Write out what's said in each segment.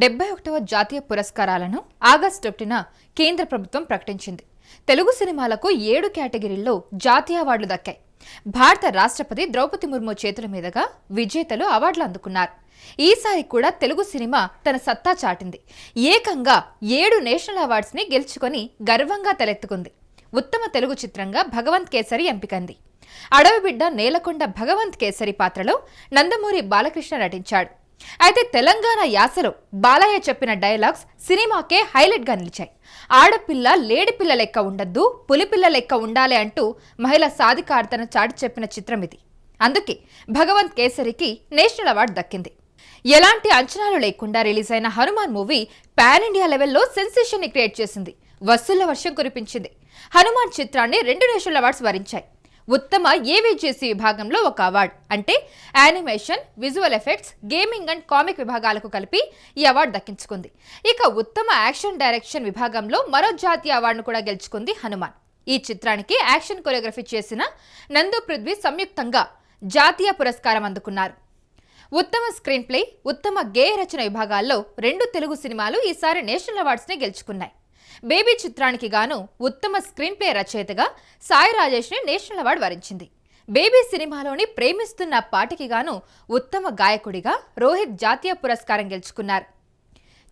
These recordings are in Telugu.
71వ జాతీయ పురస్కారాలను ఆగస్టు 1న కేంద్ర ప్రభుత్వం ప్రకటించింది. తెలుగు సినిమాలకు 7 కేటగిరీల్లో జాతీయ అవార్డులు దక్కాయి. భారత రాష్ట్రపతి ద్రౌపది ముర్ము చేతుల మీదుగా విజేతలు అవార్డులు అందుకున్నారు. ఈసారి కూడా తెలుగు సినిమా తన సత్తా చాటింది. ఏకంగా 7 నేషనల్ అవార్డ్స్ ని గెలుచుకొని గర్వంగా తలెత్తుకుంది. ఉత్తమ తెలుగు చిత్రంగా భగవంత్ కేసరి ఎంపికంది. అడవిబిడ్డ నేలకొండ భగవంత్ కేసరి పాత్రలో నందమూరి బాలకృష్ణ నటించాడు. అయితే తెలంగాణ యాసలో బాలయ్య చెప్పిన డైలాగ్స్ సినిమాకే హైలైట్ గా నిలిచాయి. ఆడపిల్ల లేడిపిల్ల లెక్క ఉండద్దు, పులిపిల్ల లెక్క ఉండాలి అంటూ మహిళా సాధికారతను చాటి చెప్పిన చిత్రం ఇది. అందుకే భగవంత్ కేసరికి నేషనల్ అవార్డు దక్కింది. ఎలాంటి అంచనాలు లేకుండా రిలీజ్ అయిన హనుమాన్ మూవీ పాన్ ఇండియా లెవెల్లో సెన్సేషన్ ని క్రియేట్ చేసింది. వసూళ్ల వర్షం కురిపించింది. హనుమాన్ చిత్రాన్ని 2 నేషనల్ అవార్డ్స్ వరించాయి. ఉత్తమ ఏవిజేసీ విభాగంలో ఒక అవార్డు, అంటే animation, visual effects, gaming and comic విభాగాలకు కలిపి ఈ అవార్డు దక్కించుకుంది. ఇక ఉత్తమ యాక్షన్ డైరెక్షన్ విభాగంలో మరో జాతీయ అవార్డును కూడా గెలుచుకుంది హనుమాన్. ఈ చిత్రానికి యాక్షన్ కొరియోగ్రఫీ చేసిన నందు పృథ్వీ సంయుక్తంగా జాతీయ పురస్కారం అందుకున్నారు. ఉత్తమ స్క్రీన్ ప్లే, ఉత్తమ గేయ రచన విభాగాల్లో 2 తెలుగు సినిమాలు ఈసారి నేషనల్ అవార్డ్స్ ని గెలుచుకున్నాయి. బేబీ చిత్రానికి గాను ఉత్తమ స్క్రీన్ ప్లే రచయితగా సాయి రాజేష్ ని నేషనల్ అవార్డు వరించింది. బేబీ సినిమాలోని ప్రేమిస్తున్న పాటకి గాను ఉత్తమ గాయకుడిగా రోహిత్ జాతీయ పురస్కారం గెలుచుకున్నారు.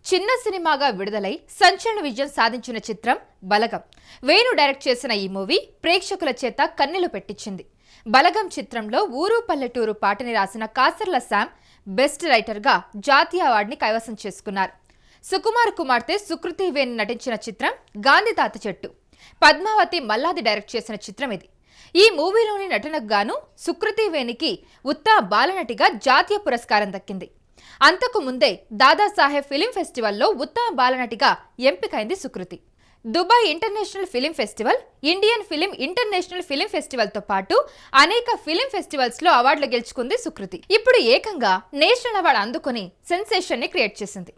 చిన్న సినిమాగా విడుదలై సంచలన విజయం సాధించిన చిత్రం బలగం. వేణు డైరెక్ట్ చేసిన ఈ మూవీ ప్రేక్షకుల చేత కన్నీళ్లు పెట్టించింది. బలగం చిత్రంలో ఊరు పల్లెటూరు పాటని రాసిన కాసర్ల శామ్ బెస్ట్ రైటర్గా జాతీయ అవార్డుని కైవసం చేసుకున్నారు. సుకుమార్ కుమార్తె సుకృతి వేణి నటించిన చిత్రం గాంధీ తాత చెట్టు. పద్మావతి మల్లాది డైరెక్ట్ చేసిన చిత్రం ఇది. ఈ మూవీలోని నటనకు గాను సుకృతి వేణికి ఉత్తమ బాలనటిగా జాతీయ పురస్కారం దక్కింది. అంతకు ముందే దాదాసాహెబ్ ఫిలిం ఫెస్టివల్లో ఉత్తమ బాలనటిగా ఎంపికైంది Sukriti. Dubai international film festival, Indian film international film festival తో పాటు అనేక ఫిలిం ఫెస్టివల్స్ లో అవార్డులు గెలుచుకుంది సుకృతి. ఇప్పుడు ఏకంగా నేషనల్ అవార్డు అందుకుని సెన్సేషన్ ని క్రియేట్ చేసింది.